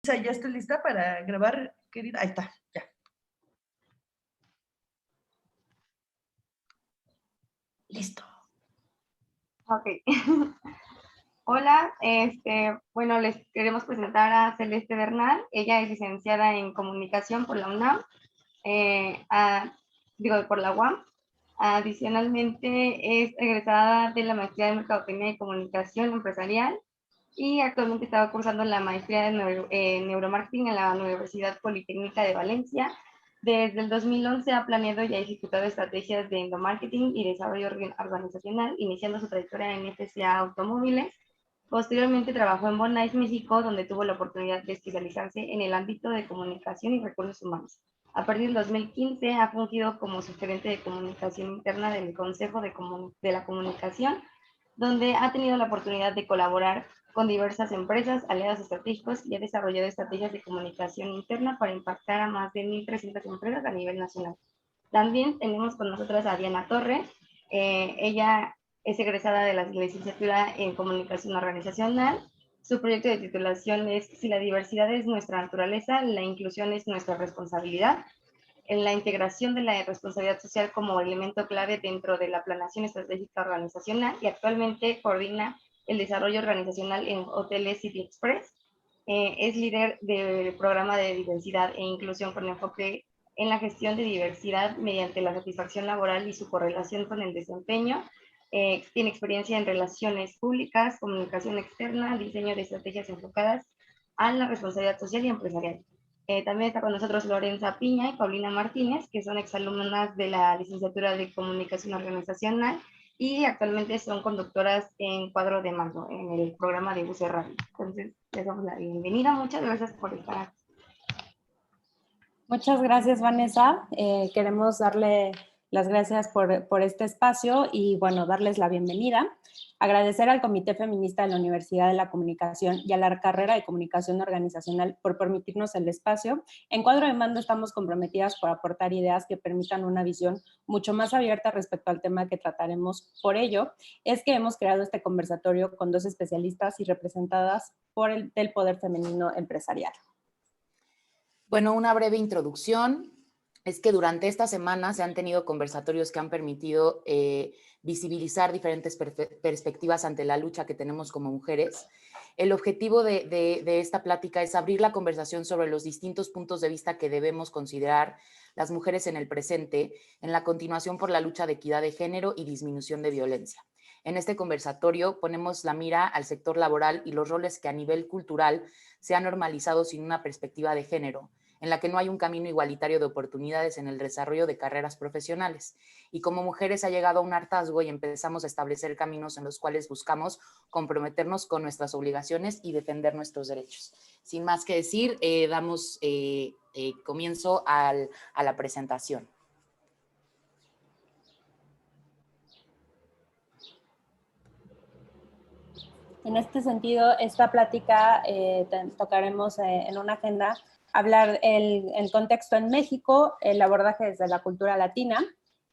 Ya estoy lista para grabar, querida. Ahí está, ya. Listo. Ok. Hola, bueno, les queremos presentar a Celeste Bernal. Ella es licenciada en Comunicación por la UNAM, por la UAM. Adicionalmente, es egresada de la maestría de Mercadotecnia y Comunicación Empresarial y actualmente está cursando la maestría de Neuromarketing en la Universidad Politécnica de Valencia. Desde el 2011 ha planeado y ha ejecutado estrategias de endomarketing y desarrollo organizacional, iniciando su trayectoria en FCA Automóviles. Posteriormente trabajó en Bonais, México, donde tuvo la oportunidad de especializarse en el ámbito de comunicación y recursos humanos. A partir del 2015 ha fungido como subgerente de comunicación interna del Consejo de la Comunicación, donde ha tenido la oportunidad de colaborar con diversas empresas, aliados estratégicos y ha desarrollado estrategias de comunicación interna para impactar a más de 1,300 empresas a nivel nacional. También tenemos con nosotras a Diana Torres. Ella es egresada de la licenciatura en Comunicación Organizacional. Su proyecto de titulación es Si la diversidad es nuestra naturaleza, la inclusión es nuestra responsabilidad, en la integración de la responsabilidad social como elemento clave dentro de la planeación estratégica organizacional, y actualmente coordina el desarrollo organizacional en Hoteles City Express. Es líder del programa de diversidad e inclusión con enfoque en la gestión de diversidad mediante la satisfacción laboral y su correlación con el desempeño. Tiene experiencia en relaciones públicas, comunicación externa, diseño de estrategias enfocadas a la responsabilidad social y empresarial. También está con nosotros Lorenza Piña y Paulina Martínez, que son exalumnas de la licenciatura de Comunicación Organizacional y actualmente son conductoras en Cuadro de Mando, en el programa de UC Radio. Entonces, les damos la bienvenida. Muchas gracias por estar aquí. Muchas gracias, Vanessa. Queremos darle las gracias por este espacio y, bueno, darles la bienvenida. Agradecer al Comité Feminista de la Universidad de la Comunicación y a la carrera de Comunicación Organizacional por permitirnos el espacio. En Cuadro de Mando estamos comprometidas por aportar ideas que permitan una visión mucho más abierta respecto al tema que trataremos. Por ello, es que hemos creado este conversatorio con 2 especialistas y representadas por del poder femenino empresarial. Bueno, una breve introducción es que durante esta semana se han tenido conversatorios que han permitido visibilizar diferentes perspectivas ante la lucha que tenemos como mujeres. El objetivo de esta plática es abrir la conversación sobre los distintos puntos de vista que debemos considerar las mujeres en el presente, en la continuación por la lucha de equidad de género y disminución de violencia. En este conversatorio ponemos la mira al sector laboral y los roles que a nivel cultural se han normalizado sin una perspectiva de género, en la que no hay un camino igualitario de oportunidades en el desarrollo de carreras profesionales. Y como mujeres ha llegado a un hartazgo y empezamos a establecer caminos en los cuales buscamos comprometernos con nuestras obligaciones y defender nuestros derechos. Sin más que decir, damos comienzo a la presentación. En este sentido, esta plática tocaremos en una agenda hablar el contexto en México, el abordaje desde la cultura latina,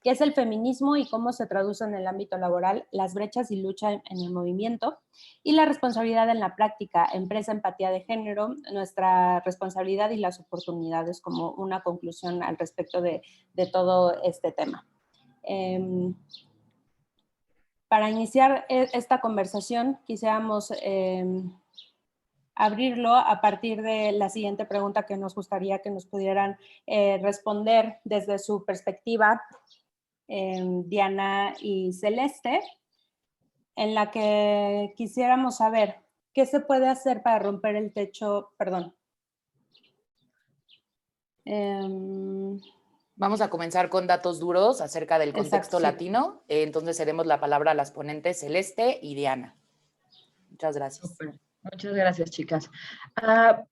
qué es el feminismo y cómo se traduce en el ámbito laboral, las brechas y lucha en el movimiento, y la responsabilidad en la práctica, empresa, empatía de género, nuestra responsabilidad y las oportunidades como una conclusión al respecto de todo este tema. Para iniciar esta conversación, quisiéramos abrirlo a partir de la siguiente pregunta que nos gustaría que nos pudieran responder desde su perspectiva, Diana y Celeste, en la que quisiéramos saber qué se puede hacer para romper el techo, Vamos a comenzar con datos duros acerca del contexto latino. Entonces cedemos la palabra a las ponentes Celeste y Diana. Muchas gracias. Super. Muchas gracias, chicas.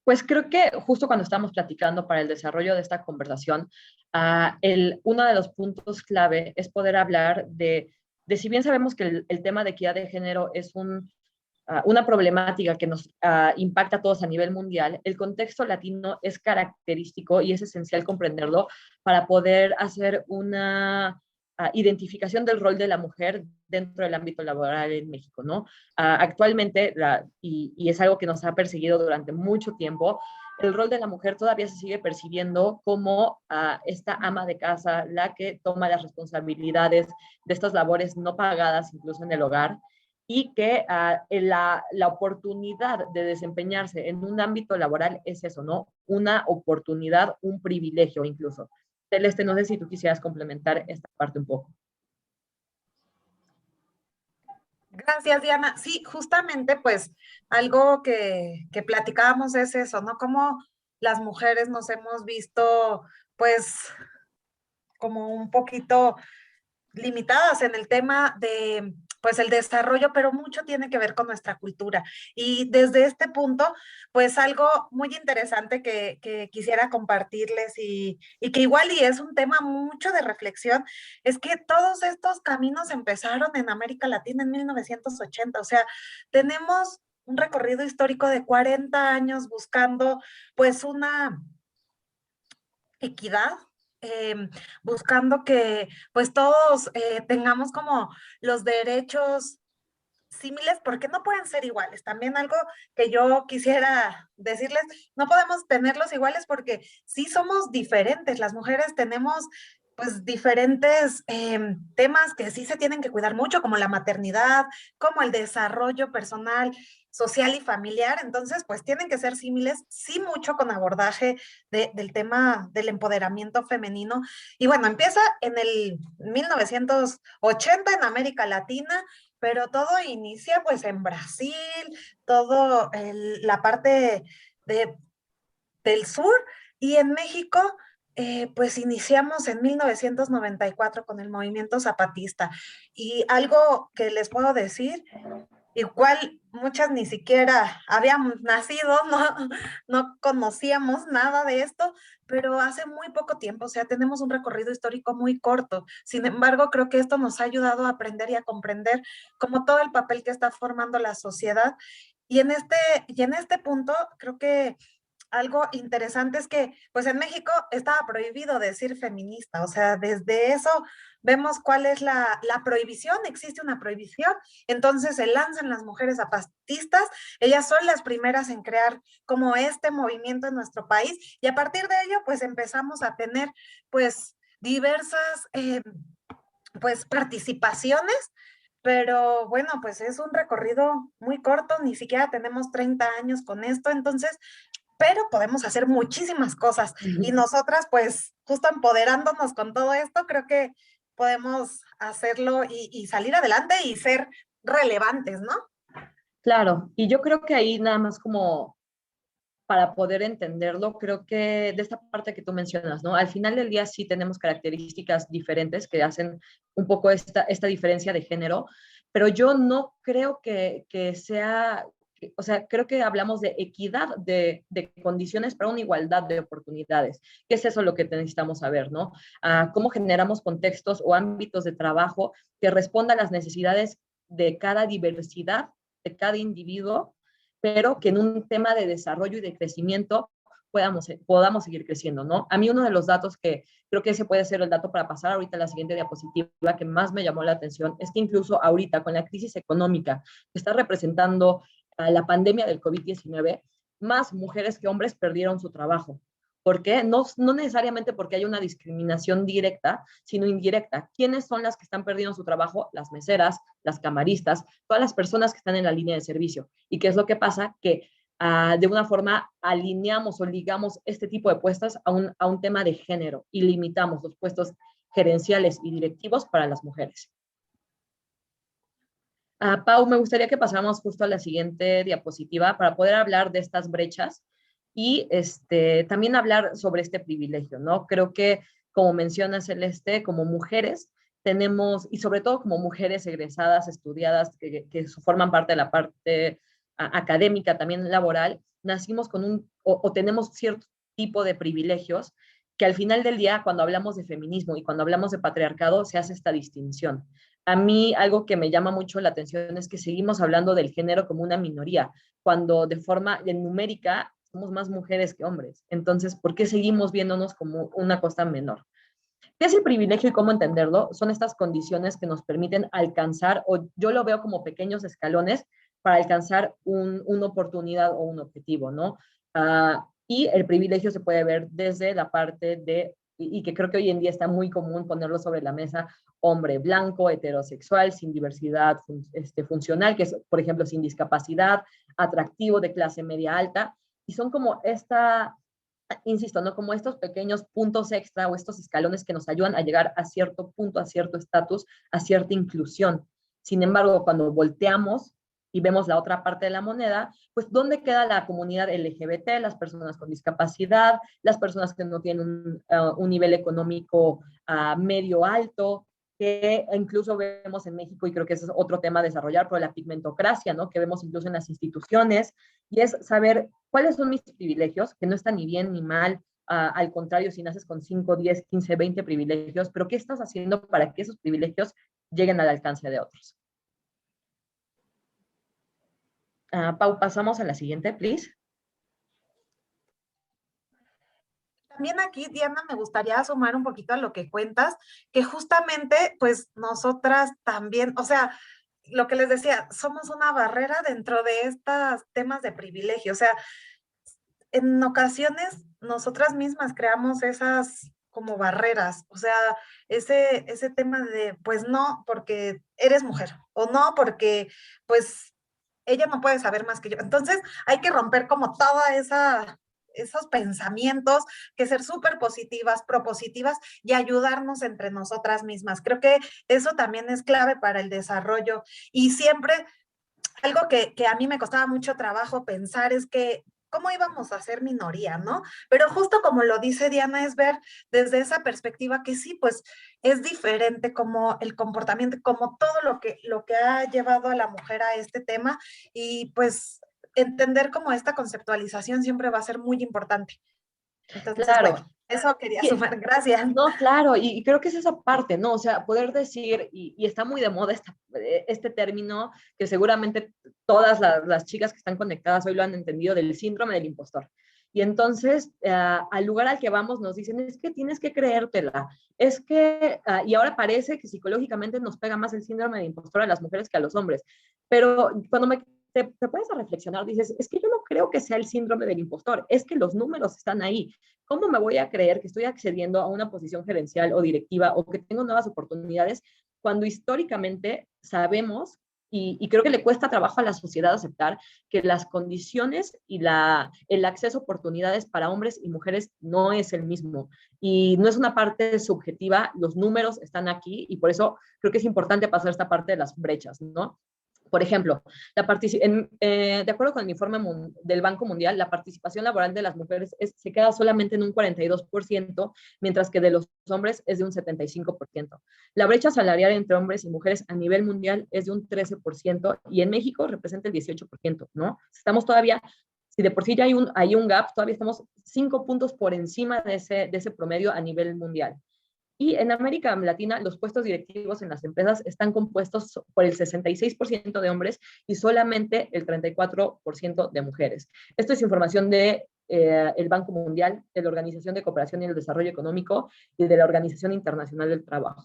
Pues creo que justo cuando estamos platicando para el desarrollo de esta conversación, uno de los puntos clave es poder hablar de si bien sabemos que el tema de equidad de género es una problemática que nos impacta a todos a nivel mundial, el contexto latino es característico y es esencial comprenderlo para poder hacer una identificación del rol de la mujer dentro del ámbito laboral en México, ¿no? Actualmente, y es algo que nos ha perseguido durante mucho tiempo, el rol de la mujer todavía se sigue percibiendo como esta ama de casa, la que toma las responsabilidades de estas labores no pagadas, incluso en el hogar, y que la oportunidad de desempeñarse en un ámbito laboral es eso, ¿no? Una oportunidad, un privilegio incluso. Celeste, no sé si tú quisieras complementar esta parte un poco. Gracias, Diana. Sí, justamente, pues, algo que platicábamos es eso, ¿no? Cómo las mujeres nos hemos visto, pues, como un poquito limitadas en el tema de, pues, el desarrollo, pero mucho tiene que ver con nuestra cultura. Y desde este punto, pues, algo muy interesante que quisiera compartirles y que igual y es un tema mucho de reflexión, es que todos estos caminos empezaron en América Latina en 1980. O sea, tenemos un recorrido histórico de 40 años buscando, pues, una equidad, buscando que pues todos tengamos como los derechos similares, porque no pueden ser iguales. También algo que yo quisiera decirles, no podemos tenerlos iguales porque sí somos diferentes. Las mujeres tenemos pues diferentes temas que sí se tienen que cuidar mucho, como la maternidad, como el desarrollo personal, social y familiar. Entonces, pues tienen que ser similares, sí mucho con abordaje del tema del empoderamiento femenino. Y bueno, empieza en el 1980 en América Latina, pero todo inicia pues en Brasil, todo la parte de, del sur, y en México pues iniciamos en 1994 con el movimiento zapatista. Y algo que les puedo decir, igual muchas ni siquiera habíamos nacido, no conocíamos nada de esto, pero hace muy poco tiempo, o sea, tenemos un recorrido histórico muy corto. Sin embargo, creo que esto nos ha ayudado a aprender y a comprender como todo el papel que está formando la sociedad. Y en este punto, creo que algo interesante es que, pues en México estaba prohibido decir feminista. O sea, desde eso vemos cuál es la prohibición, existe una prohibición. Entonces se lanzan las mujeres zapatistas, ellas son las primeras en crear como este movimiento en nuestro país, y a partir de ello, pues empezamos a tener, pues, diversas, pues, participaciones. Pero bueno, pues es un recorrido muy corto, ni siquiera tenemos 30 años con esto. Entonces, pero podemos hacer muchísimas cosas, y nosotras pues justo empoderándonos con todo esto, creo que podemos hacerlo y salir adelante y ser relevantes, ¿no? Claro, y yo creo que ahí nada más como para poder entenderlo, creo que de esta parte que tú mencionas, ¿no? Al final del día sí tenemos características diferentes que hacen un poco esta diferencia de género, pero yo no creo que sea, o sea, creo que hablamos de equidad de condiciones para una igualdad de oportunidades. ¿Qué es eso lo que necesitamos saber, no? ¿Cómo generamos contextos o ámbitos de trabajo que respondan a las necesidades de cada diversidad, de cada individuo, pero que en un tema de desarrollo y de crecimiento podamos seguir creciendo, ¿no? A mí uno de los datos que creo que ese puede ser el dato para pasar ahorita a la siguiente diapositiva, que más me llamó la atención, es que incluso ahorita con la crisis económica que está representando la pandemia del COVID-19, más mujeres que hombres perdieron su trabajo. ¿Por qué? No necesariamente porque haya una discriminación directa, sino indirecta. ¿Quiénes son las que están perdiendo su trabajo? Las meseras, las camaristas, todas las personas que están en la línea de servicio. ¿Y qué es lo que pasa? Que de una forma alineamos o ligamos este tipo de puestos a un tema de género y limitamos los puestos gerenciales y directivos para las mujeres. Pau, me gustaría que pasáramos justo a la siguiente diapositiva para poder hablar de estas brechas y también hablar sobre este privilegio, ¿no? Creo que, como menciona Celeste, como mujeres tenemos, y sobre todo como mujeres egresadas, estudiadas, que forman parte de la parte académica, también laboral, nacimos con o tenemos cierto tipo de privilegios que al final del día, cuando hablamos de feminismo y cuando hablamos de patriarcado, se hace esta distinción. A mí algo que me llama mucho la atención es que seguimos hablando del género como una minoría, cuando de forma numérica somos más mujeres que hombres. Entonces, ¿por qué seguimos viéndonos como una cosa menor? ¿Qué es el privilegio y cómo entenderlo? Son estas condiciones que nos permiten alcanzar, o yo lo veo como pequeños escalones para alcanzar una oportunidad o un objetivo, ¿no? Y el privilegio se puede ver desde la parte de, y que creo que hoy en día está muy común ponerlo sobre la mesa, hombre blanco, heterosexual, sin diversidad funcional, que es, por ejemplo, sin discapacidad, atractivo, de clase media alta, y son como insisto, ¿no? Como estos pequeños puntos extra o estos escalones que nos ayudan a llegar a cierto punto, a cierto estatus, a cierta inclusión. Sin embargo, cuando volteamos y vemos la otra parte de la moneda, pues ¿dónde queda la comunidad LGBT, las personas con discapacidad, las personas que no tienen un nivel económico medio alto, que incluso vemos en México, y creo que ese es otro tema a desarrollar, pero la pigmentocracia, ¿no? Que vemos incluso en las instituciones, y es saber cuáles son mis privilegios, que no están ni bien ni mal, al contrario, si naces con 5, 10, 15, 20 privilegios, pero ¿qué estás haciendo para que esos privilegios lleguen al alcance de otros? Pau, pasamos a la siguiente, please. También aquí, Diana, me gustaría sumar un poquito a lo que cuentas, que justamente, pues nosotras también, o sea, lo que les decía, somos una barrera dentro de estos temas de privilegio. O sea, en ocasiones nosotras mismas creamos esas como barreras, o sea, ese tema de, pues no, porque eres mujer, o no, porque pues ella no puede saber más que yo. Entonces hay que romper como toda esos pensamientos, que ser súper positivas, propositivas y ayudarnos entre nosotras mismas. Creo que eso también es clave para el desarrollo. Y siempre algo que a mí me costaba mucho trabajo pensar es que cómo íbamos a ser minoría, ¿no? Pero justo como lo dice Diana, es ver desde esa perspectiva que sí, pues es diferente como el comportamiento, como todo lo que ha llevado a la mujer a este tema, y pues entender como esta conceptualización siempre va a ser muy importante. Entonces, Claro. bueno, eso quería sumar. Gracias. No, claro, y creo que es esa parte, ¿no? O sea, poder decir, y está muy de moda este término, que seguramente todas las chicas que están conectadas hoy lo han entendido, del síndrome del impostor. Y entonces, al lugar al que vamos nos dicen, es que tienes que creértela, es que, y ahora parece que psicológicamente nos pega más el síndrome del impostor a las mujeres que a los hombres, pero cuando te puedes a reflexionar, dices, es que yo no creo que sea el síndrome del impostor, es que los números están ahí. ¿Cómo me voy a creer que estoy accediendo a una posición gerencial o directiva o que tengo nuevas oportunidades cuando históricamente sabemos, y creo que le cuesta trabajo a la sociedad aceptar, que las condiciones y el acceso a oportunidades para hombres y mujeres no es el mismo? Y no es una parte subjetiva, los números están aquí, y por eso creo que es importante pasar esta parte de las brechas, ¿no? Por ejemplo, de acuerdo con el informe del Banco Mundial, la participación laboral de las mujeres se queda solamente en un 42%, mientras que de los hombres es de un 75%. La brecha salarial entre hombres y mujeres a nivel mundial es de un 13%, y en México representa el 18%, ¿no? Estamos todavía, si de por sí ya hay un gap, todavía estamos 5 puntos por encima de ese promedio a nivel mundial. Y en América Latina, los puestos directivos en las empresas están compuestos por el 66% de hombres y solamente el 34% de mujeres. Esto es información de el Banco Mundial, de la Organización de Cooperación y el Desarrollo Económico y de la Organización Internacional del Trabajo.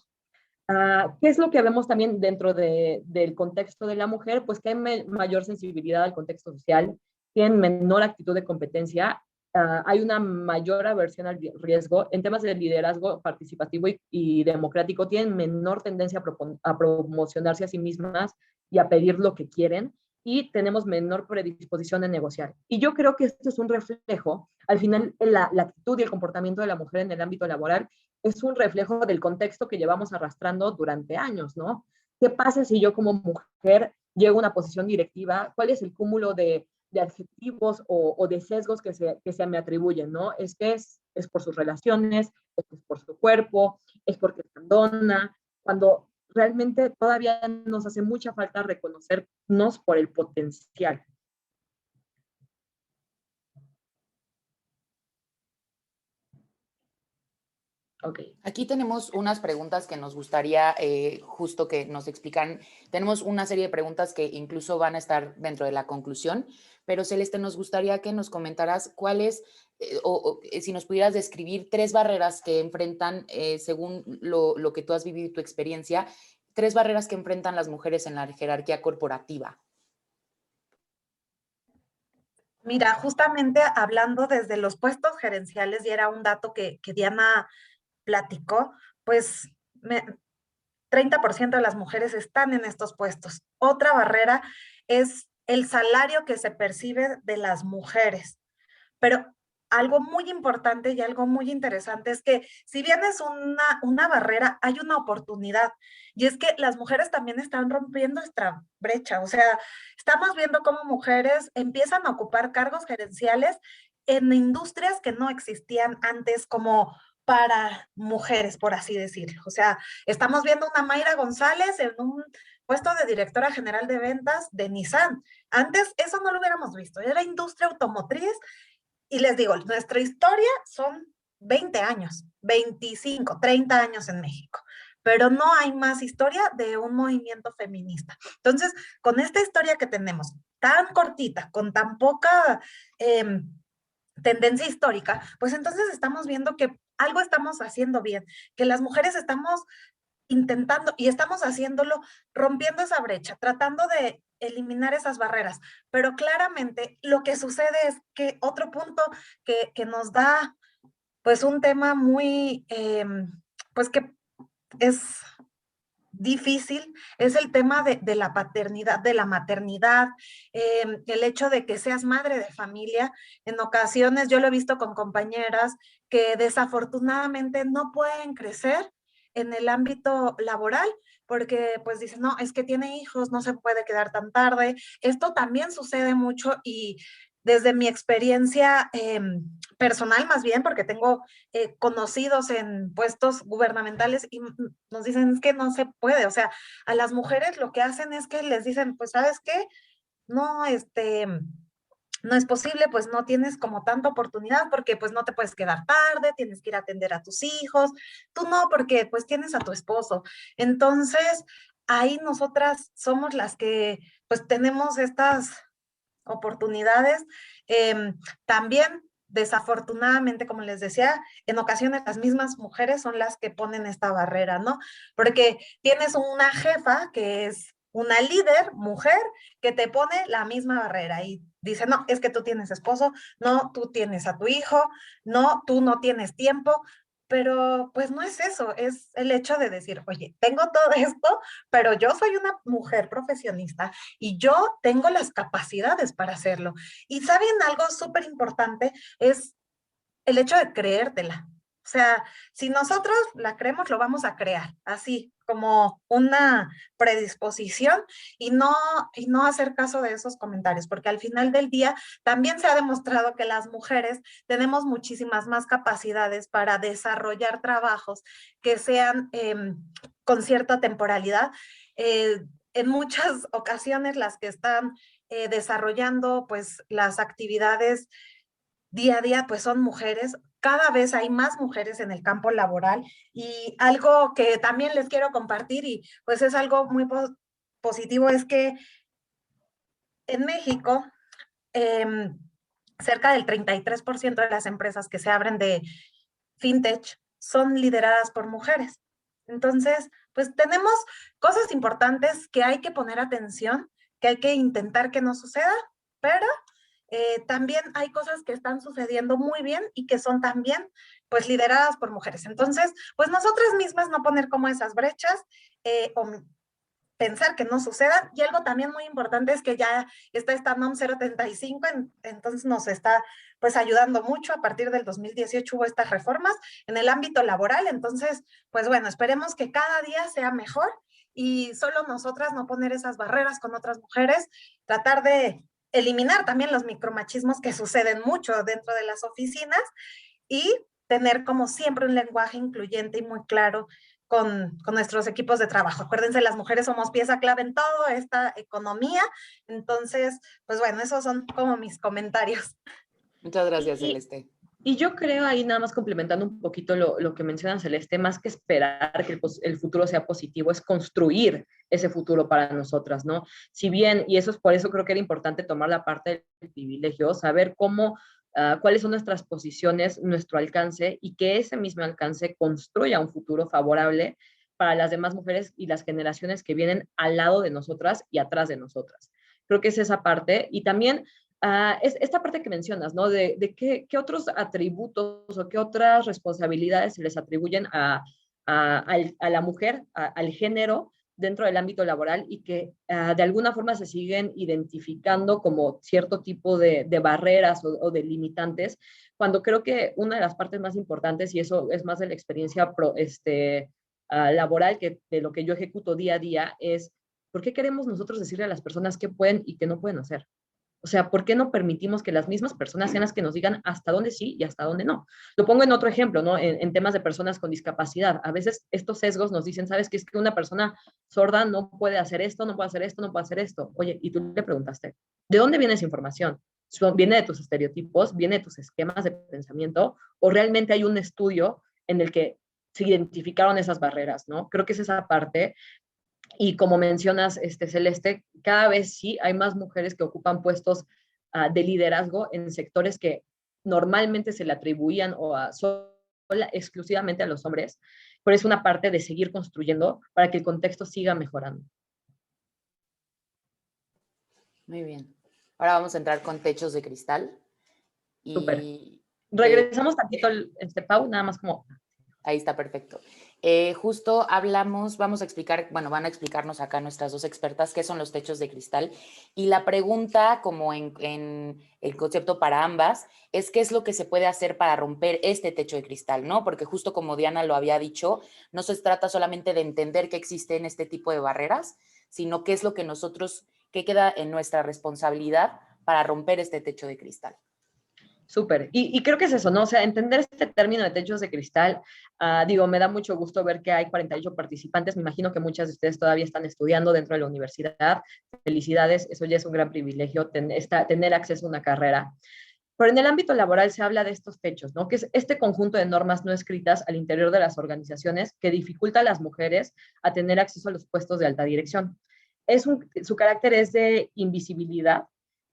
¿Qué es lo que vemos también dentro del contexto de la mujer? Pues que hay mayor sensibilidad al contexto social, tienen menor actitud de competencia, hay una mayor aversión al riesgo. En temas de liderazgo participativo y democrático, tienen menor tendencia a promocionarse a sí mismas y a pedir lo que quieren, y tenemos menor predisposición a negociar. Y yo creo que esto es un reflejo, al final, la actitud y el comportamiento de la mujer en el ámbito laboral es un reflejo del contexto que llevamos arrastrando durante años, ¿no? ¿Qué pasa si yo como mujer llego a una posición directiva? ¿Cuál es el cúmulo de adjetivos o de sesgos que se me atribuyen, ¿no? Es que es por sus relaciones, es por su cuerpo, es porque es candona, cuando realmente todavía nos hace mucha falta reconocernos por el potencial. Okay. Aquí tenemos unas preguntas que nos gustaría justo que nos explican. Tenemos una serie de preguntas que incluso van a estar dentro de la conclusión, pero Celeste, nos gustaría que nos comentaras cuáles, si nos pudieras describir 3 barreras que enfrentan, según lo que tú has vivido y tu experiencia, 3 barreras que enfrentan las mujeres en la jerarquía corporativa. Mira, justamente hablando desde los puestos gerenciales, y era un dato que Diana platicó, pues 30% de las mujeres están en estos puestos. Otra barrera es el salario que se percibe de las mujeres. Pero algo muy importante y algo muy interesante es que si bien es una barrera, hay una oportunidad. Y es que las mujeres también están rompiendo esta brecha. O sea, estamos viendo cómo mujeres empiezan a ocupar cargos gerenciales en industrias que no existían antes como para mujeres, por así decirlo. O sea, estamos viendo una Mayra González en un puesto de directora general de ventas de Nissan. Antes eso no lo hubiéramos visto. Era industria automotriz y les digo, nuestra historia son 20 años, 25, 30 años en México, pero no hay más historia de un movimiento feminista. Entonces, con esta historia que tenemos tan cortita, con tan poca tendencia histórica, pues entonces estamos viendo que algo estamos haciendo bien, que las mujeres estamos intentando y estamos haciéndolo rompiendo esa brecha, tratando de eliminar esas barreras. Pero claramente lo que sucede es que otro punto que nos da pues un tema muy, pues que es difícil, es el tema de la paternidad, de la maternidad, el hecho de que seas madre de familia. En ocasiones yo lo he visto con compañeras que desafortunadamente no pueden crecer en el ámbito laboral porque pues dicen, no, es que tiene hijos, no se puede quedar tan tarde. Esto también sucede mucho y desde mi experiencia personal más bien, porque tengo conocidos en puestos gubernamentales y nos dicen es que no se puede, o sea, a las mujeres lo que hacen es que les dicen, pues, ¿sabes qué? No, no es posible, pues no tienes como tanta oportunidad porque pues no te puedes quedar tarde, tienes que ir a atender a tus hijos, tú no, porque pues tienes a tu esposo. Entonces, ahí nosotras somos las que pues tenemos estas oportunidades. También, desafortunadamente, como les decía, en ocasiones las mismas mujeres son las que ponen esta barrera, ¿no? Porque tienes una jefa que es una líder, mujer, que te pone la misma barrera y dice, no, es que tú tienes esposo, no, tú tienes a tu hijo, no, tú no tienes tiempo, pero pues no es eso, es el hecho de decir, oye, tengo todo esto, pero yo soy una mujer profesionista y yo tengo las capacidades para hacerlo. Y saben algo súper importante, es el hecho de creértela. O sea, si nosotros la creemos, lo vamos a crear, así como una predisposición y no hacer caso de esos comentarios, porque al final del día también se ha demostrado que las mujeres tenemos muchísimas más capacidades para desarrollar trabajos que sean con cierta temporalidad. En muchas ocasiones las que están desarrollando pues las actividades día a día pues son mujeres, cada vez hay más mujeres en el campo laboral y algo que también les quiero compartir y pues es algo muy positivo es que en México cerca del 33% de las empresas que se abren de fintech son lideradas por mujeres. Entonces, pues tenemos cosas importantes que hay que poner atención, que hay que intentar que no suceda, pero también hay cosas que están sucediendo muy bien y que son también pues lideradas por mujeres. Entonces, pues nosotras mismas no poner como esas brechas o pensar que no sucedan. Y algo también muy importante es que ya está esta NOM 035, entonces nos está pues ayudando mucho. A partir del 2018 hubo estas reformas en el ámbito laboral, entonces pues bueno, esperemos que cada día sea mejor y solo nosotras no poner esas barreras con otras mujeres, tratar de eliminar también los micromachismos que suceden mucho dentro de las oficinas y tener como siempre un lenguaje incluyente y muy claro con nuestros equipos de trabajo. Acuérdense, las mujeres somos pieza clave en toda esta economía. Entonces, pues bueno, esos son como mis comentarios. Muchas gracias, Y, Celeste. y yo creo ahí nada más complementando un poquito lo que menciona Celeste, más que esperar que el futuro sea positivo, es construir ese futuro para nosotras, ¿no? Si bien, y eso es por eso creo que era importante tomar la parte del privilegio, saber cómo cuáles son nuestras posiciones, nuestro alcance y que ese mismo alcance construya un futuro favorable para las demás mujeres y las generaciones que vienen al lado de nosotras y atrás de nosotras. Creo que es esa parte y también es esta parte que mencionas, ¿no? De qué otros atributos o qué otras responsabilidades se les atribuyen a la mujer, al género dentro del ámbito laboral y que de alguna forma se siguen identificando como cierto tipo de barreras o de limitantes, cuando creo que una de las partes más importantes, y eso es más de la experiencia laboral que de lo que yo ejecuto día a día, es ¿por qué queremos nosotros decirle a las personas qué pueden y qué no pueden hacer? O sea, ¿por qué no permitimos que las mismas personas sean las que nos digan hasta dónde sí y hasta dónde no? Lo pongo en otro ejemplo, ¿no? En temas de personas con discapacidad. A veces estos sesgos nos dicen, ¿sabes qué? Es que una persona sorda no puede hacer esto, no puede hacer esto, no puede hacer esto. Oye, y tú le preguntaste, ¿de dónde viene esa información? ¿Viene de tus estereotipos? ¿Viene de tus esquemas de pensamiento? ¿O realmente hay un estudio en el que se identificaron esas barreras, ¿no? Creo que es esa parte. Y como mencionas, Celeste, cada vez sí hay más mujeres que ocupan puestos de liderazgo en sectores que normalmente se le atribuían exclusivamente a los hombres, pero es una parte de seguir construyendo para que el contexto siga mejorando. Muy bien. Ahora vamos a entrar con techos de cristal. Súper. Regresamos tantito, Pau, nada más como... Ahí está, perfecto. Justo hablamos, vamos a explicar, bueno, van a explicarnos acá nuestras dos expertas qué son los techos de cristal. Y la pregunta, como en el concepto para ambas, es qué es lo que se puede hacer para romper este techo de cristal, ¿no? Porque justo como Diana lo había dicho, no se trata solamente de entender que existen este tipo de barreras, sino qué es lo que qué queda en nuestra responsabilidad para romper este techo de cristal. Súper. Y creo que es eso, ¿no? O sea, entender este término de techos de cristal, digo, me da mucho gusto ver que hay 48 participantes. Me imagino que muchas de ustedes todavía están estudiando dentro de la universidad. Felicidades, eso ya es un gran privilegio, tener acceso a una carrera. Pero en el ámbito laboral se habla de estos techos, ¿no? Que es este conjunto de normas no escritas al interior de las organizaciones que dificulta a las mujeres a tener acceso a los puestos de alta dirección. Su carácter es de invisibilidad,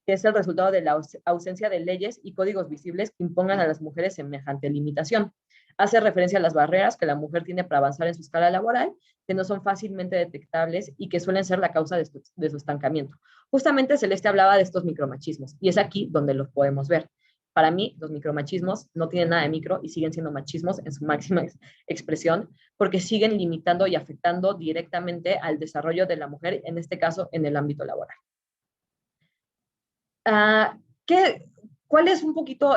que es el resultado de la ausencia de leyes y códigos visibles que impongan a las mujeres semejante limitación. Hace referencia a las barreras que la mujer tiene para avanzar en su escala laboral, que no son fácilmente detectables y que suelen ser la causa de su estancamiento. Justamente Celeste hablaba de estos micromachismos y es aquí donde los podemos ver. Para mí, los micromachismos no tienen nada de micro y siguen siendo machismos en su máxima expresión porque siguen limitando y afectando directamente al desarrollo de la mujer, en este caso, en el ámbito laboral. ¿Cuál es un poquito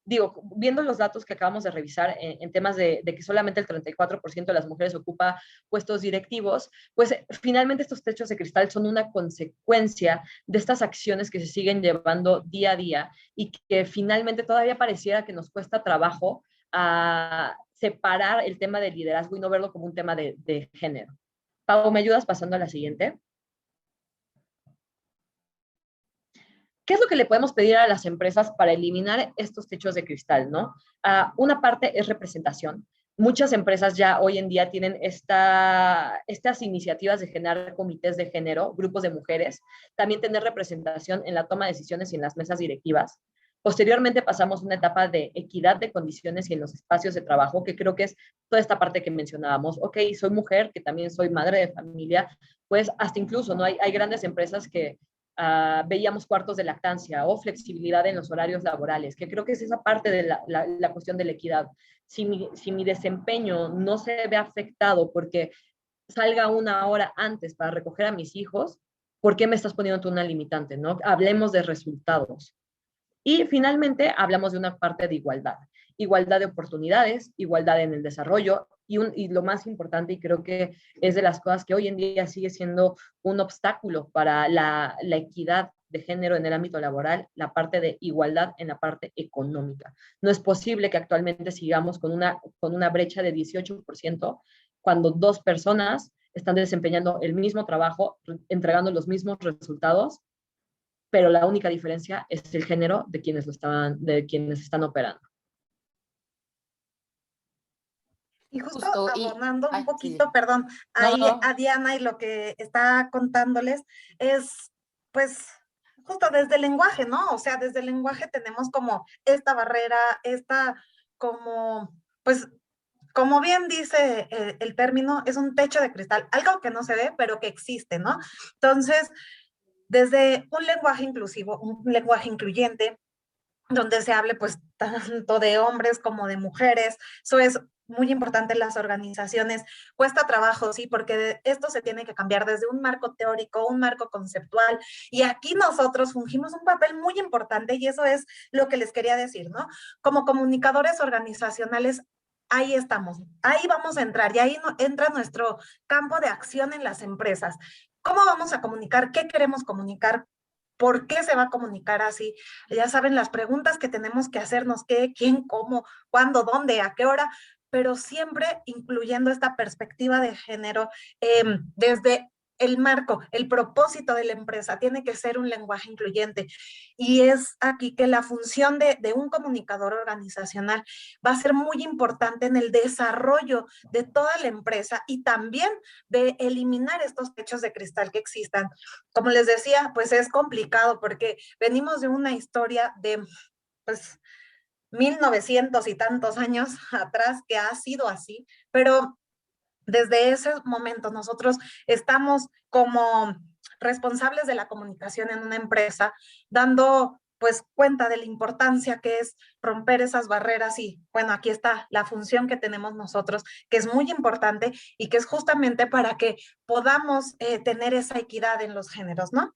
viendo los datos que acabamos de revisar en temas de que solamente el 34% de las mujeres ocupa puestos directivos, pues finalmente estos techos de cristal son una consecuencia de estas acciones que se siguen llevando día a día y que finalmente todavía pareciera que nos cuesta trabajo separar el tema del liderazgo y no verlo como un tema de género. Pau, ¿me ayudas pasando a la siguiente? ¿Qué es lo que le podemos pedir a las empresas para eliminar estos techos de cristal, no? Una parte es representación. Muchas empresas ya hoy en día tienen estas iniciativas de generar comités de género, grupos de mujeres, también tener representación en la toma de decisiones y en las mesas directivas. Posteriormente pasamos una etapa de equidad de condiciones y en los espacios de trabajo, que creo que es toda esta parte que mencionábamos. Ok, soy mujer, que también soy madre de familia, pues hasta incluso, ¿no? Hay grandes empresas que veíamos cuartos de lactancia o flexibilidad en los horarios laborales, que creo que es esa parte de la cuestión de la equidad. Si mi desempeño no se ve afectado porque salga una hora antes para recoger a mis hijos, ¿por qué me estás poniendo tú una limitante? ¿No? Hablemos de resultados. Y finalmente hablamos de una parte de igualdad. Igualdad de oportunidades, igualdad en el desarrollo y lo más importante, y creo que es de las cosas que hoy en día sigue siendo un obstáculo para la equidad de género en el ámbito laboral, la parte de igualdad en la parte económica. No es posible que actualmente sigamos con una brecha de 18% cuando dos personas están desempeñando el mismo trabajo, entregando los mismos resultados, pero la única diferencia es el género de quienes están operando. Y justo abonando un poquito, sí. Perdón, ahí a Diana y lo que está contándoles es, pues, justo desde el lenguaje, ¿no? O sea, desde el lenguaje tenemos como esta barrera, pues, como bien dice el término, es un techo de cristal, algo que no se ve, pero que existe, ¿no? Entonces, desde un lenguaje inclusivo, un lenguaje incluyente, donde se hable pues tanto de hombres como de mujeres. Eso es muy importante en las organizaciones. Cuesta trabajo, sí, porque esto se tiene que cambiar desde un marco teórico, un marco conceptual, y aquí nosotros fungimos un papel muy importante y eso es lo que les quería decir, ¿no? Como comunicadores organizacionales, ahí estamos, ahí vamos a entrar y ahí entra nuestro campo de acción en las empresas. ¿Cómo vamos a comunicar? ¿Qué queremos comunicar? ¿Por qué se va a comunicar así? Ya saben las preguntas que tenemos que hacernos, qué, quién, cómo, cuándo, dónde, a qué hora, pero siempre incluyendo esta perspectiva de género desde el marco, el propósito de la empresa tiene que ser un lenguaje incluyente. Y es aquí que la función de un comunicador organizacional va a ser muy importante en el desarrollo de toda la empresa y también de eliminar estos techos de cristal que existan. Como les decía, pues es complicado porque venimos de una historia de, pues, 1900 y tantos años atrás que ha sido así, pero desde ese momento nosotros estamos como responsables de la comunicación en una empresa, dando pues cuenta de la importancia que es romper esas barreras y bueno, aquí está la función que tenemos nosotros, que es muy importante y que es justamente para que podamos tener esa equidad en los géneros, ¿no?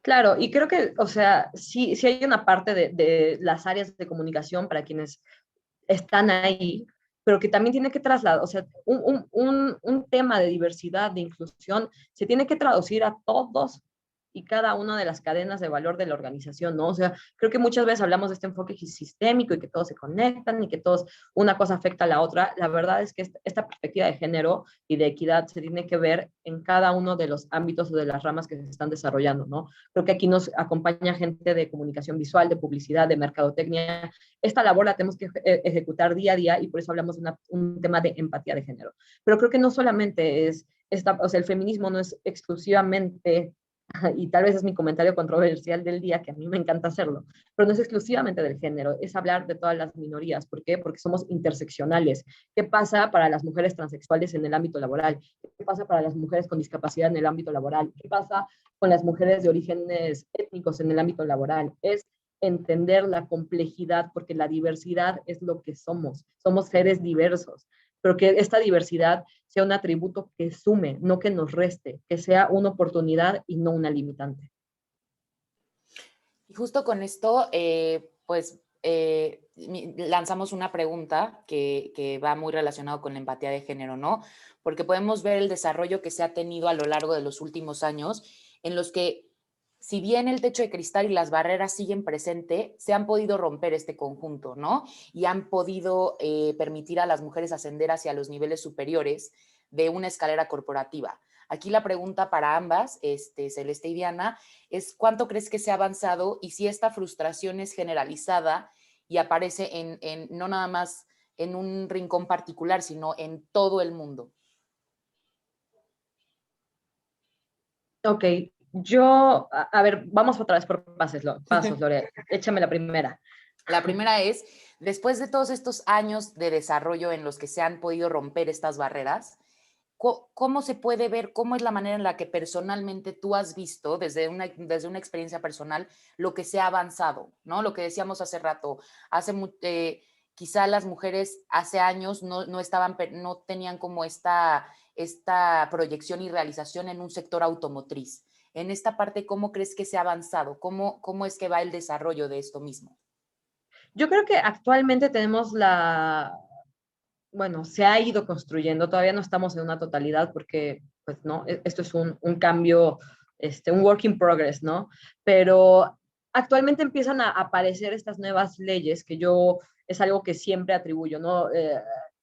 Claro, y creo que, o sea, sí hay una parte de las áreas de comunicación para quienes están ahí, pero que también tiene que trasladar, o sea, un tema de diversidad, de inclusión, se tiene que traducir a todos y cada una de las cadenas de valor de la organización, ¿no? O sea, creo que muchas veces hablamos de este enfoque sistémico y que todos se conectan y que todos, una cosa afecta a la otra. La verdad es que esta perspectiva de género y de equidad se tiene que ver en cada uno de los ámbitos o de las ramas que se están desarrollando, ¿no? Creo que aquí nos acompaña gente de comunicación visual, de publicidad, de mercadotecnia. Esta labor la tenemos que ejecutar día a día y por eso hablamos de un tema de empatía de género. Pero creo que no solamente es, o sea, el feminismo no es exclusivamente, y tal vez es mi comentario controversial del día, que a mí me encanta hacerlo, pero no es exclusivamente del género, es hablar de todas las minorías. ¿Por qué? Porque somos interseccionales. ¿Qué pasa para las mujeres transexuales en el ámbito laboral? ¿Qué pasa para las mujeres con discapacidad en el ámbito laboral? ¿Qué pasa con las mujeres de orígenes étnicos en el ámbito laboral? Es entender la complejidad, porque la diversidad es lo que somos seres diversos, pero que esta diversidad sea un atributo que sume, no que nos reste, que sea una oportunidad y no una limitante. Y justo con esto, lanzamos una pregunta que va muy relacionado con la empatía de género, ¿no? Porque podemos ver el desarrollo que se ha tenido a lo largo de los últimos años, en los que, si bien el techo de cristal y las barreras siguen presentes, se han podido romper este conjunto, ¿no? Y han podido permitir a las mujeres ascender hacia los niveles superiores de una escalera corporativa. Aquí la pregunta para ambas, Celeste y Diana, es ¿cuánto crees que se ha avanzado y si esta frustración es generalizada y aparece no nada más en un rincón particular, sino en todo el mundo? Ok, yo, a ver, vamos otra vez por pasos, Lore. Échame la primera. La primera es, después de todos estos años de desarrollo en los que se han podido romper estas barreras, ¿cómo se puede ver, cómo es la manera en la que personalmente tú has visto, desde una experiencia personal, lo que se ha avanzado, ¿no? Lo que decíamos hace rato, quizá las mujeres hace años no tenían como esta proyección y realización en un sector automotriz. En esta parte, ¿cómo crees que se ha avanzado? ¿Cómo es que va el desarrollo de esto mismo? Yo creo que actualmente tenemos bueno, se ha ido construyendo, todavía no estamos en una totalidad porque, pues, no, esto es un cambio, un work in progress, ¿no? Pero actualmente empiezan a aparecer estas nuevas leyes que es algo que siempre atribuyo, ¿no?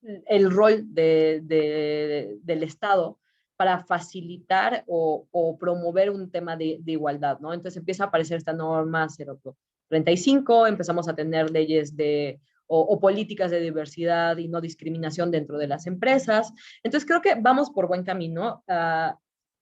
El rol del Estado para facilitar o promover un tema de igualdad, ¿no? Entonces empieza a aparecer esta norma 035, empezamos a tener leyes o políticas de diversidad y no discriminación dentro de las empresas. Entonces creo que vamos por buen camino.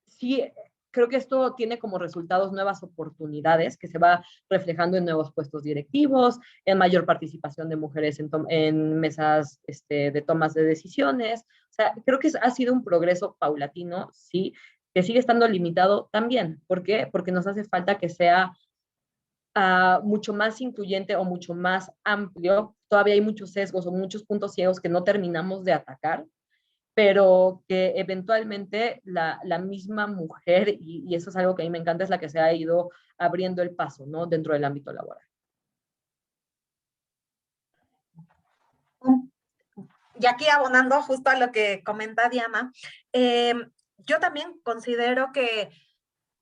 Sí, creo que esto tiene como resultados nuevas oportunidades que se va reflejando en nuevos puestos directivos, en mayor participación de mujeres en mesas de tomas de decisiones. O sea, creo que ha sido un progreso paulatino, sí, que sigue estando limitado también. ¿Por qué? Porque nos hace falta que sea mucho más incluyente o mucho más amplio. Todavía hay muchos sesgos o muchos puntos ciegos que no terminamos de atacar, pero que eventualmente la misma mujer, y eso es algo que a mí me encanta, es la que se ha ido abriendo el paso, ¿no? Dentro del ámbito laboral. Y aquí abonando justo a lo que comenta Diana, yo también considero que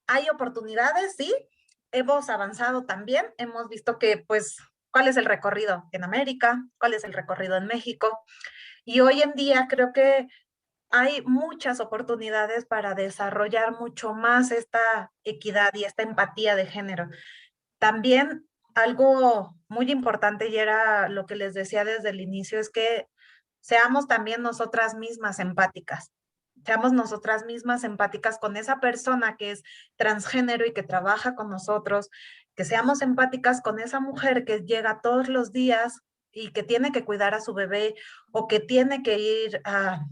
hay oportunidades, sí, hemos avanzado también, hemos visto que pues cuál es el recorrido en América, cuál es el recorrido en México, y hoy en día creo que hay muchas oportunidades para desarrollar mucho más esta equidad y esta empatía de género. También algo muy importante, y era lo que les decía desde el inicio, es que seamos también nosotras mismas empáticas. Seamos nosotras mismas empáticas con esa persona que es transgénero y que trabaja con nosotros, que seamos empáticas con esa mujer que llega todos los días y que tiene que cuidar a su bebé o que tiene que ir a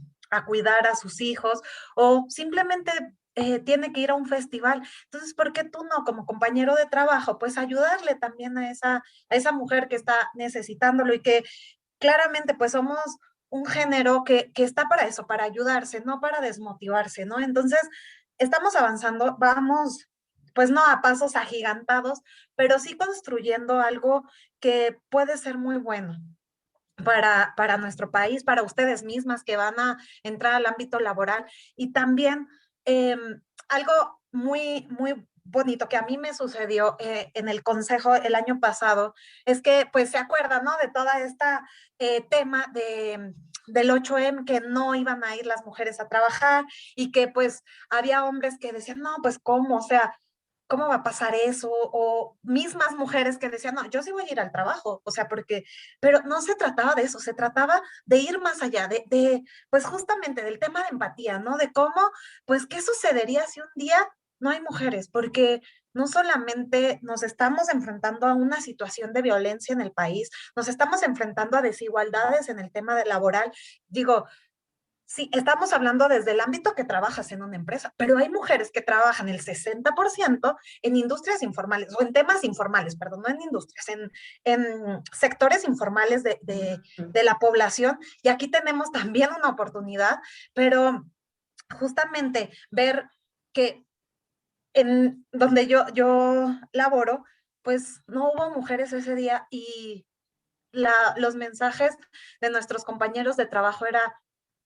cuidar a sus hijos o simplemente tiene que ir a un festival. Entonces, ¿por qué tú no, como compañero de trabajo, pues ayudarle también a esa mujer que está necesitándolo y que claramente pues somos un género que está para eso, para ayudarse, no para desmotivarse, ¿no? Entonces, estamos avanzando, vamos, pues no a pasos agigantados, pero sí construyendo algo que puede ser muy bueno para nuestro país, para ustedes mismas que van a entrar al ámbito laboral y también eh, algo muy, muy bonito que a mí me sucedió en el consejo el año pasado, es que pues se acuerdan, ¿no? De toda esta tema del 8M que no iban a ir las mujeres a trabajar y que pues había hombres que decían, no, pues cómo, o sea, ¿cómo va a pasar eso? O mismas mujeres que decían, no, yo sí voy a ir al trabajo, o sea, porque, pero no se trataba de eso, se trataba de ir más allá, pues justamente del tema de empatía, ¿no? De cómo, pues, ¿qué sucedería si un día no hay mujeres? Porque no solamente nos estamos enfrentando a una situación de violencia en el país, nos estamos enfrentando a desigualdades en el tema de laboral. Digo, sí, estamos hablando desde el ámbito que trabajas en una empresa, pero hay mujeres que trabajan el 60% en industrias informales, o en temas informales, perdón, no en industrias, en sectores informales de la población. Y aquí tenemos también una oportunidad, pero justamente ver que en donde yo laboro, pues no hubo mujeres ese día y los mensajes de nuestros compañeros de trabajo era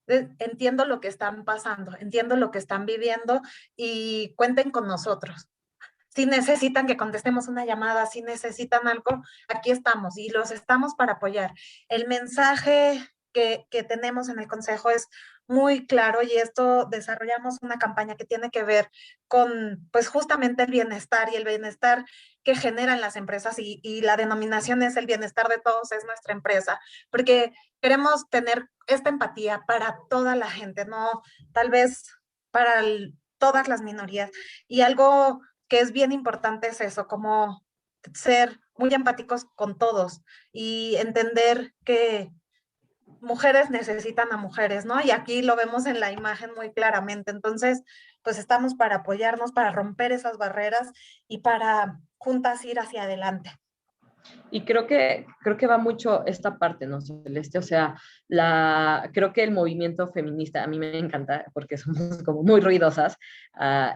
entiendo lo que están pasando, entiendo lo que están viviendo y cuenten con nosotros. Si necesitan que contestemos una llamada, si necesitan algo, aquí estamos y los estamos para apoyar. El mensaje que tenemos en el consejo es muy claro y esto desarrollamos una campaña que tiene que ver con pues justamente el bienestar y el bienestar que generan las empresas y la denominación es el bienestar de todos, es nuestra empresa, porque queremos tener esta empatía para toda la gente, no tal vez para todas las minorías. Y algo que es bien importante es eso, como ser muy empáticos con todos y entender que mujeres necesitan a mujeres, ¿no? Y aquí lo vemos en la imagen muy claramente. Entonces, pues estamos para apoyarnos, para romper esas barreras y para juntas ir hacia adelante. Y creo que va mucho esta parte, ¿no, Celeste? O sea, creo que el movimiento feminista a mí me encanta porque somos como muy ruidosas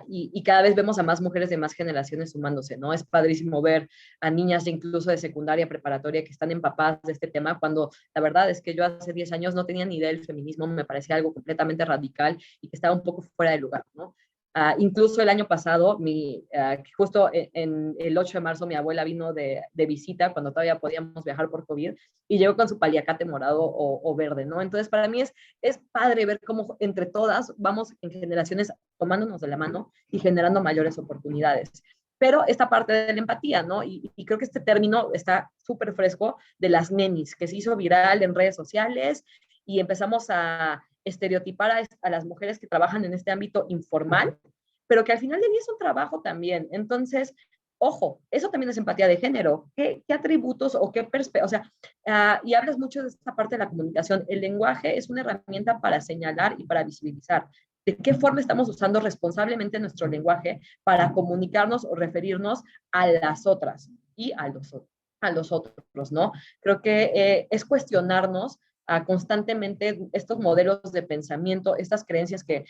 y cada vez vemos a más mujeres de más generaciones sumándose, ¿no? Es padrísimo ver a niñas incluso de secundaria, preparatoria que están empapadas de este tema cuando la verdad es que yo hace 10 años no tenía ni idea del feminismo, me parecía algo completamente radical y que estaba un poco fuera de lugar, ¿no? Incluso el año pasado, justo en el 8 de marzo, mi abuela vino de visita cuando todavía podíamos viajar por COVID y llegó con su paliacate morado o verde, ¿no? Entonces, para mí es padre ver cómo entre todas vamos en generaciones tomándonos de la mano y generando mayores oportunidades. Pero esta parte de la empatía, ¿no? Y creo que este término está súper fresco de las nenis, que se hizo viral en redes sociales y empezamos a estereotipar a las mujeres que trabajan en este ámbito informal, pero que al final del día es un trabajo también. Entonces, ojo, eso también es empatía de género. ¿Qué atributos o qué perspectiva? O sea, y hablas mucho de esta parte de la comunicación. El lenguaje es una herramienta para señalar y para visibilizar, de qué forma estamos usando responsablemente nuestro lenguaje para comunicarnos o referirnos a las otras y a los otros, ¿no? Creo que es cuestionarnos constantemente estos modelos de pensamiento, estas creencias que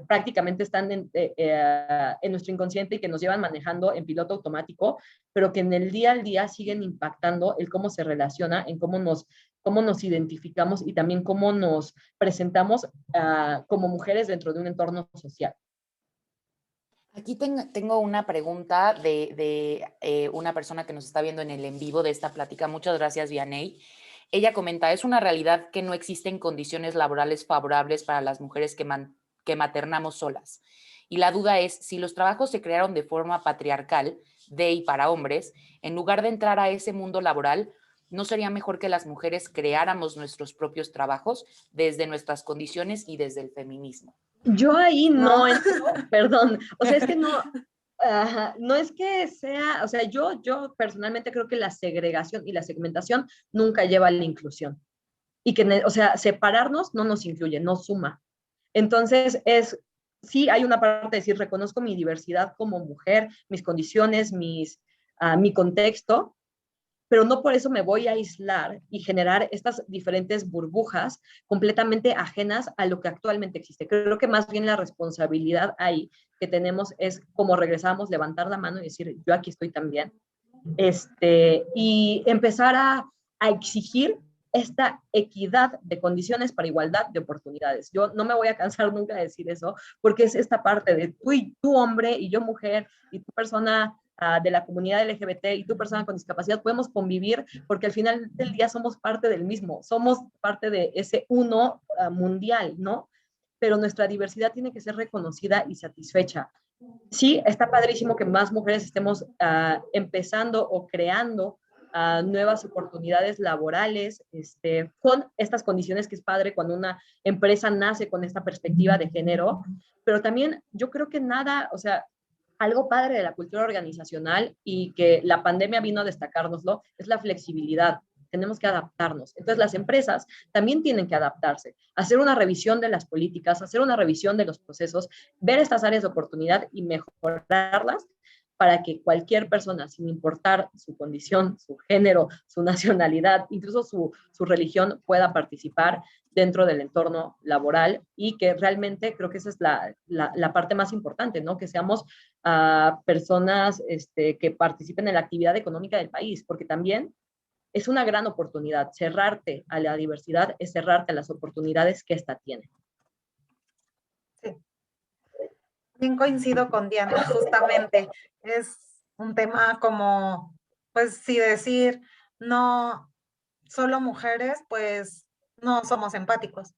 prácticamente están en nuestro inconsciente y que nos llevan manejando en piloto automático, pero que en el día al día siguen impactando el cómo se relaciona, en cómo nos identificamos y también cómo nos presentamos como mujeres dentro de un entorno social. Aquí tengo una pregunta de una persona que nos está viendo en el en vivo de esta plática. Muchas gracias, Vianey. Ella comenta, es una realidad que no existen condiciones laborales favorables para las mujeres que maternamos solas. Y la duda es, si los trabajos se crearon de forma patriarcal, de y para hombres, en lugar de entrar a ese mundo laboral, ¿no sería mejor que las mujeres creáramos nuestros propios trabajos desde nuestras condiciones y desde el feminismo? Yo ahí ¿No? perdón, o sea, es que no, no es que sea, o sea, yo personalmente creo que la segregación y la segmentación nunca lleva a la inclusión. Y que, o sea, separarnos no nos incluye, no suma. Entonces, sí hay una parte de decir, reconozco mi diversidad como mujer, mis condiciones, mi contexto, pero no por eso me voy a aislar y generar estas diferentes burbujas completamente ajenas a lo que actualmente existe. Creo que más bien la responsabilidad ahí que tenemos es, como regresamos, levantar la mano y decir, yo aquí estoy también, y empezar a exigir esta equidad de condiciones para igualdad de oportunidades. Yo no me voy a cansar nunca de decir eso, porque es esta parte de tú hombre y yo mujer y tú persona de la comunidad LGBT y tú persona con discapacidad podemos convivir porque al final del día somos parte del mismo, somos parte de ese uno mundial, ¿no? Pero nuestra diversidad tiene que ser reconocida y satisfecha. Sí, está padrísimo que más mujeres estemos empezando o creando nuevas oportunidades laborales con estas condiciones, que es padre cuando una empresa nace con esta perspectiva de género, pero también yo creo que nada, o sea, algo padre de la cultura organizacional y que la pandemia vino a destacárnoslo es la flexibilidad. Tenemos que adaptarnos. Entonces las empresas también tienen que adaptarse, hacer una revisión de las políticas, hacer una revisión de los procesos, ver estas áreas de oportunidad y mejorarlas para que cualquier persona, sin importar su condición, su género, su nacionalidad, incluso su religión, pueda participar dentro del entorno laboral y que realmente creo que esa es la parte más importante, ¿no? Que seamos personas que participen en la actividad económica del país, porque también es una gran oportunidad. Cerrarte a la diversidad es cerrarte a las oportunidades que ésta tiene. Sí. Bien coincido con Diana, justamente. Es un tema como, pues, si decir no solo mujeres, pues no somos empáticos,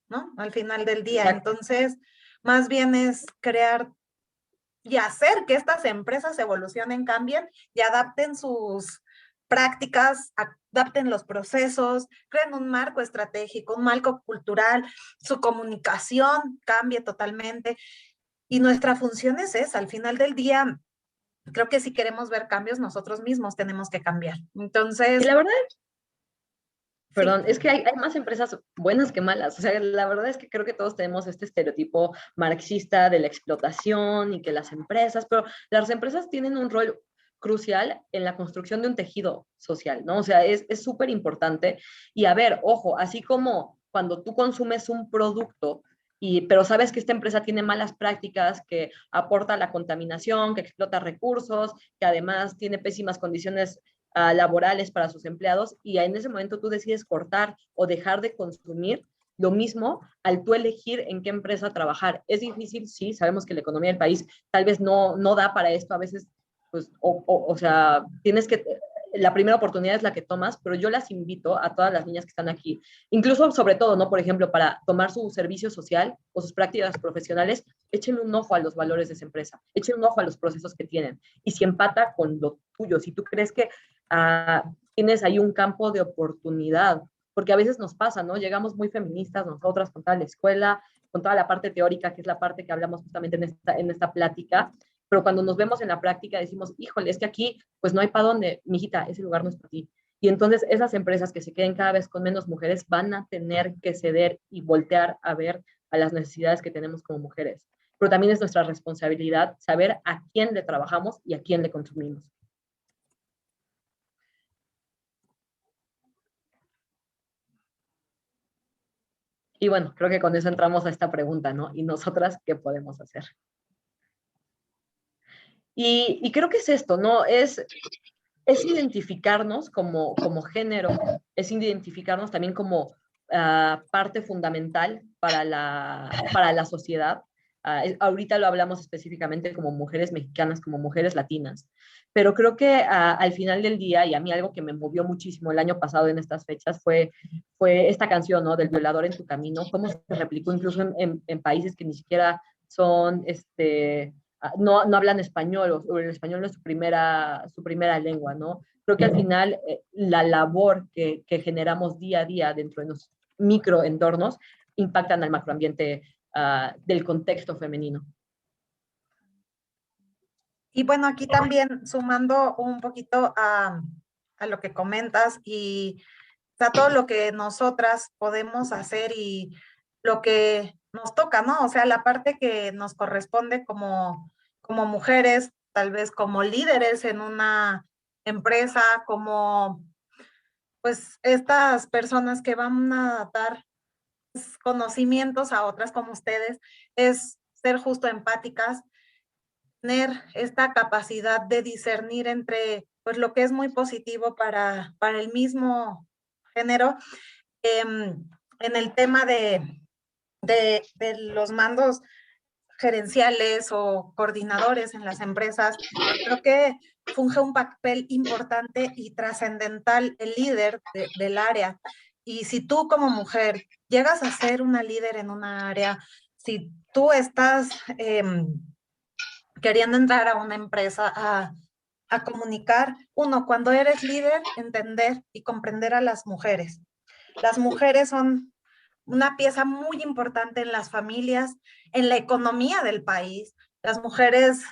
¿no? Al final del día. Exacto. Entonces, más bien es crear y hacer que estas empresas evolucionen, cambien y adapten sus prácticas, adapten los procesos, creen un marco estratégico, un marco cultural, su comunicación cambie totalmente. Y nuestra función es esa, al final del día, creo que si queremos ver cambios, nosotros mismos tenemos que cambiar. Entonces, Y la verdad, perdón, sí. es que hay más empresas buenas que malas. O sea, la verdad es que creo que todos tenemos este estereotipo marxista de la explotación y que las empresas, pero las empresas tienen un rol crucial en la construcción de un tejido social, ¿no? O sea, es súper importante. Y a ver, ojo, así como cuando tú consumes un producto, pero sabes que esta empresa tiene malas prácticas, que aporta la contaminación, que explota recursos, que además tiene pésimas condiciones laborales para sus empleados y en ese momento tú decides cortar o dejar de consumir, lo mismo al tú elegir en qué empresa trabajar. Es difícil, sí, sabemos que la economía del país tal vez no da para esto, a veces, pues, o sea, tienes que, la primera oportunidad es la que tomas, pero yo las invito a todas las niñas que están aquí, incluso sobre todo, ¿no? Por ejemplo, para tomar su servicio social o sus prácticas profesionales, échenle un ojo a los valores de esa empresa, échenle un ojo a los procesos que tienen y si empata con lo tuyo, si tú crees que tienes ahí un campo de oportunidad, porque a veces nos pasa, ¿no? Llegamos muy feministas nosotras con toda la escuela, con toda la parte teórica, que es la parte que hablamos justamente en esta plática, pero cuando nos vemos en la práctica decimos, híjole, es que aquí pues no hay para dónde, mijita, ese lugar no es para ti. Y entonces esas empresas que se queden cada vez con menos mujeres van a tener que ceder y voltear a ver a las necesidades que tenemos como mujeres. Pero también es nuestra responsabilidad saber a quién le trabajamos y a quién le consumimos. Y bueno, creo que con eso entramos a esta pregunta, ¿no? ¿Y nosotras qué podemos hacer? Y creo que es esto, ¿no? Es identificarnos como género, es identificarnos también como parte fundamental para la sociedad. Ahorita lo hablamos específicamente como mujeres mexicanas, como mujeres latinas, pero creo que al final del día, y a mí algo que me movió muchísimo el año pasado en estas fechas fue esta canción, ¿no? Del violador en tu camino, cómo se replicó incluso en países que ni siquiera son, no hablan español, o el español no es su primera lengua, ¿no? Creo que al final la labor que generamos día a día dentro de los microentornos impactan al macroambiente del contexto femenino. Y bueno, aquí también sumando un poquito a lo que comentas y a todo lo que nosotras podemos hacer y lo que nos toca, ¿no? O sea, la parte que nos corresponde como mujeres, tal vez como líderes en una empresa, como pues estas personas que van a dar conocimientos a otras como ustedes, es ser justo empáticas, tener esta capacidad de discernir entre pues lo que es muy positivo para el mismo género. En el tema de los mandos gerenciales o coordinadores en las empresas, creo que funge un papel importante y trascendental el líder del área. Y si tú como mujer llegas a ser una líder en una área, si tú estás queriendo entrar a una empresa a comunicar, uno, cuando eres líder, entender y comprender a las mujeres. Las mujeres son una pieza muy importante en las familias, en la economía del país. Las mujeres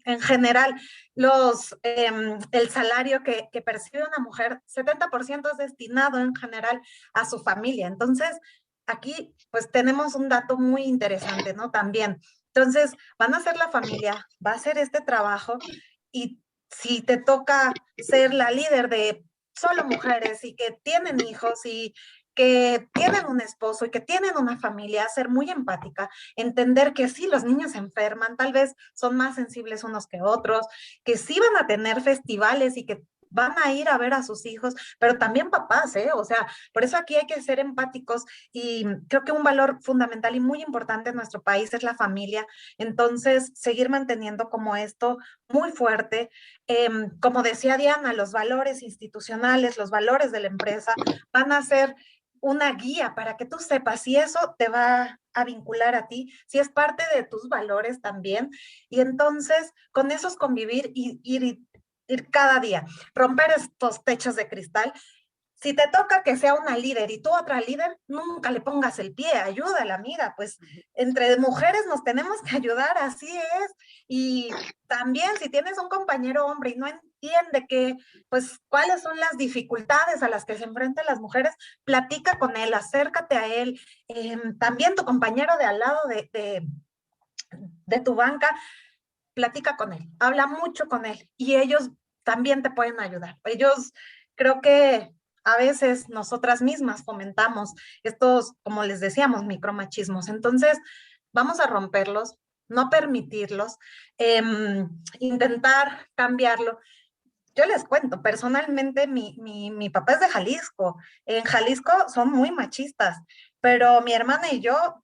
en general, el salario que percibe una mujer, 70% es destinado en general a su familia. Entonces, aquí pues tenemos un dato muy interesante, ¿no? También. Entonces, van a ser la familia, va a ser este trabajo y si te toca ser la líder de solo mujeres y que tienen hijos y que tienen un esposo y que tienen una familia, ser muy empática, entender que sí, los niños se enferman, tal vez son más sensibles unos que otros, que sí van a tener festivales y que van a ir a ver a sus hijos, pero también papás, ¿eh? O sea, por eso aquí hay que ser empáticos y creo que un valor fundamental y muy importante en nuestro país es la familia. Entonces, seguir manteniendo como esto muy fuerte. Como decía Diana, los valores institucionales, los valores de la empresa van a ser una guía para que tú sepas si eso te va a vincular a ti, si es parte de tus valores también. Y entonces, con esos convivir y ir cada día, romper estos techos de cristal. Si te toca que sea una líder y tú otra líder, nunca le pongas el pie, ayúdala, amiga, pues entre mujeres nos tenemos que ayudar, así es. Y también si tienes un compañero hombre y no entiende que, pues, cuáles son las dificultades a las que se enfrentan las mujeres, platica con él, acércate a él. También tu compañero de al lado de tu banca, platica con él, habla mucho con él y ellos también te pueden ayudar. Ellos creo que a veces nosotras mismas fomentamos estos, como les decíamos, micromachismos. Entonces, vamos a romperlos, no permitirlos, intentar cambiarlo. Yo les cuento, personalmente mi papá es de Jalisco. En Jalisco son muy machistas, pero mi hermana y yo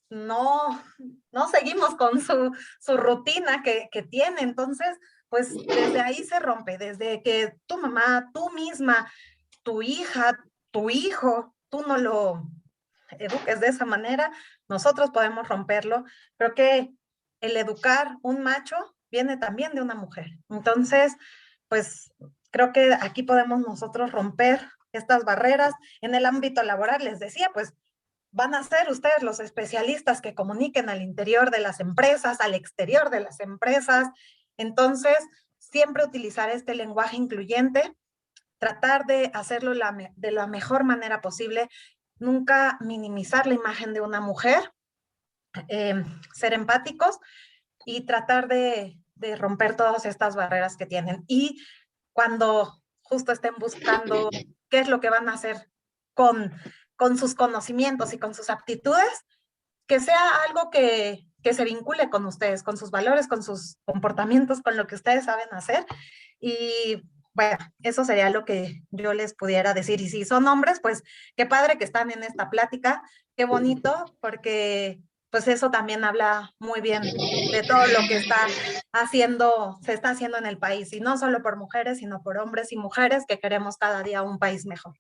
no, no seguimos con su rutina que tiene. Entonces, pues desde ahí se rompe, desde que tu mamá, tú misma, tu hija, tu hijo, tú no lo eduques de esa manera, nosotros podemos romperlo. Creo que el educar un macho viene también de una mujer. Entonces, pues creo que aquí podemos nosotros romper estas barreras en el ámbito laboral. Les decía, pues van a ser ustedes los especialistas que comuniquen al interior de las empresas, al exterior de las empresas. Entonces, siempre utilizar este lenguaje incluyente, tratar de hacerlo de la mejor manera posible, nunca minimizar la imagen de una mujer ser empáticos y tratar de romper todas estas barreras que tienen. Y cuando justo estén buscando qué es lo que van a hacer con sus conocimientos y con sus aptitudes, que sea algo que se vincule con ustedes, con sus valores, con sus comportamientos, con lo que ustedes saben hacer. Y bueno, eso sería lo que yo les pudiera decir. Y si son hombres, pues qué padre que están en esta plática, qué bonito, porque pues eso también habla muy bien de todo lo que se está haciendo en el país, y no solo por mujeres, sino por hombres y mujeres que queremos cada día un país mejor.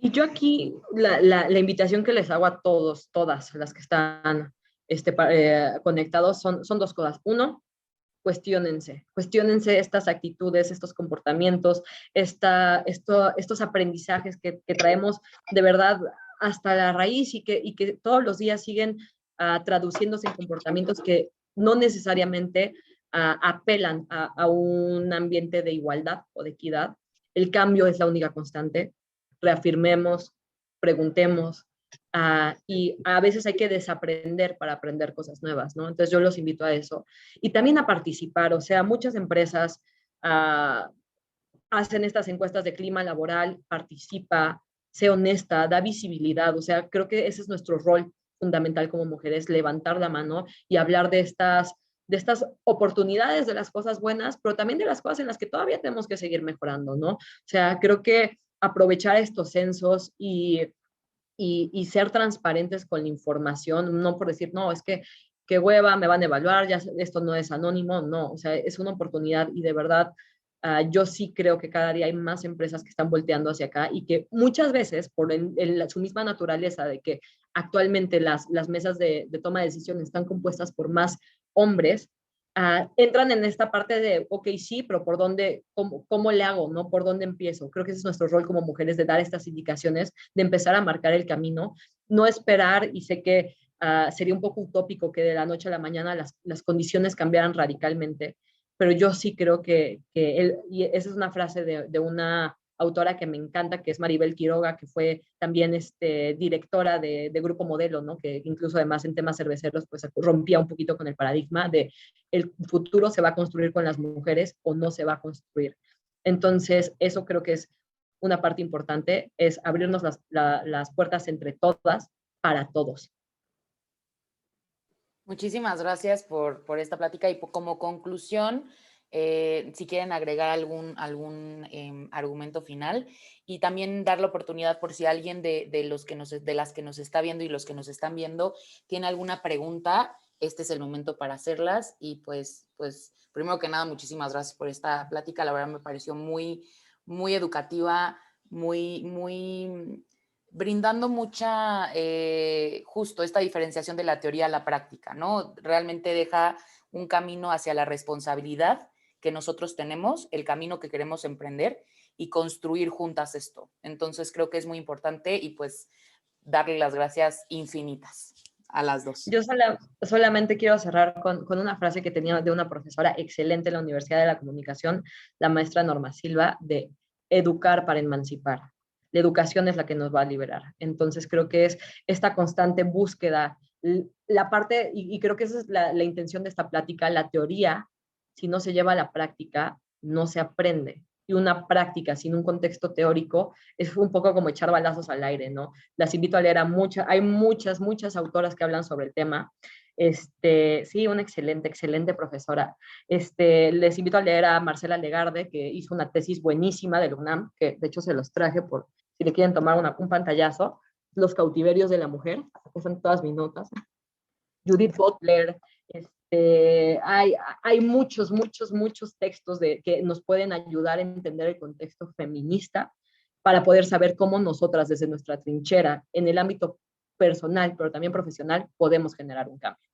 Y yo aquí la invitación que les hago a todos, todas las que están conectados son dos cosas. Uno, cuestiónense estas actitudes, estos comportamientos, estos aprendizajes que traemos de verdad hasta la raíz y que todos los días siguen traduciéndose en comportamientos que no necesariamente apelan a un ambiente de igualdad o de equidad. El cambio es la única constante. Reafirmemos, preguntemos, y a veces hay que desaprender para aprender cosas nuevas, ¿no? Entonces yo los invito a eso. Y también a participar, o sea, muchas empresas hacen estas encuestas de clima laboral, participa, sé honesta, da visibilidad, o sea, creo que ese es nuestro rol fundamental como mujeres, levantar la mano y hablar de estas oportunidades, de las cosas buenas, pero también de las cosas en las que todavía tenemos que seguir mejorando, ¿no? O sea, creo que aprovechar estos censos y ser transparentes con la información, no por decir, no, es que qué hueva, me van a evaluar, ya esto no es anónimo, no, o sea, es una oportunidad y de verdad yo sí creo que cada día hay más empresas que están volteando hacia acá y que muchas veces, por su misma naturaleza de que actualmente las mesas de toma de decisiones están compuestas por más hombres, entran en esta parte de, ok, sí, pero ¿por dónde, cómo le hago, no? ¿Por dónde empiezo? Creo que ese es nuestro rol como mujeres, de dar estas indicaciones, de empezar a marcar el camino, no esperar, y sé que sería un poco utópico que de la noche a la mañana las condiciones cambiaran radicalmente, pero yo sí creo y esa es una frase de una autora que me encanta, que es Maribel Quiroga, que fue también directora de Grupo Modelo, ¿no? Que incluso además en temas cerveceros pues rompía un poquito con el paradigma de el futuro se va a construir con las mujeres o no se va a construir. Entonces, eso creo que es una parte importante, es abrirnos las puertas entre todas para todos. Muchísimas gracias por esta plática y como conclusión, si quieren agregar algún argumento final y también dar la oportunidad por si alguien de las que nos está viendo y los que nos están viendo tiene alguna pregunta, este es el momento para hacerlas. Y pues primero que nada, muchísimas gracias por esta plática, la verdad me pareció muy, muy educativa, muy brindando mucha, justo esta diferenciación de la teoría a la práctica, ¿no? Realmente deja un camino hacia la responsabilidad que nosotros tenemos, el camino que queremos emprender y construir juntas esto. Entonces creo que es muy importante y pues darle las gracias infinitas a las dos. Yo solamente quiero cerrar con una frase que tenía de una profesora excelente en la Universidad de la Comunicación, la maestra Norma Silva, de educar para emancipar. La educación es la que nos va a liberar. Entonces creo que es esta constante búsqueda, la parte, y creo que esa es la intención de esta plática, la teoría, si no se lleva a la práctica, no se aprende. Y una práctica sin un contexto teórico es un poco como echar balazos al aire, ¿no? Las invito a leer hay muchas autoras que hablan sobre el tema. Sí, una excelente profesora. Les invito a leer a Marcela Legarde, que hizo una tesis buenísima del UNAM, que de hecho se los traje por si le quieren tomar un pantallazo. Los cautiverios de la mujer, aquí están todas mis notas. Judith Butler, hay muchos textos que nos pueden ayudar a entender el contexto feminista para poder saber cómo nosotras desde nuestra trinchera en el ámbito personal, pero también profesional, podemos generar un cambio.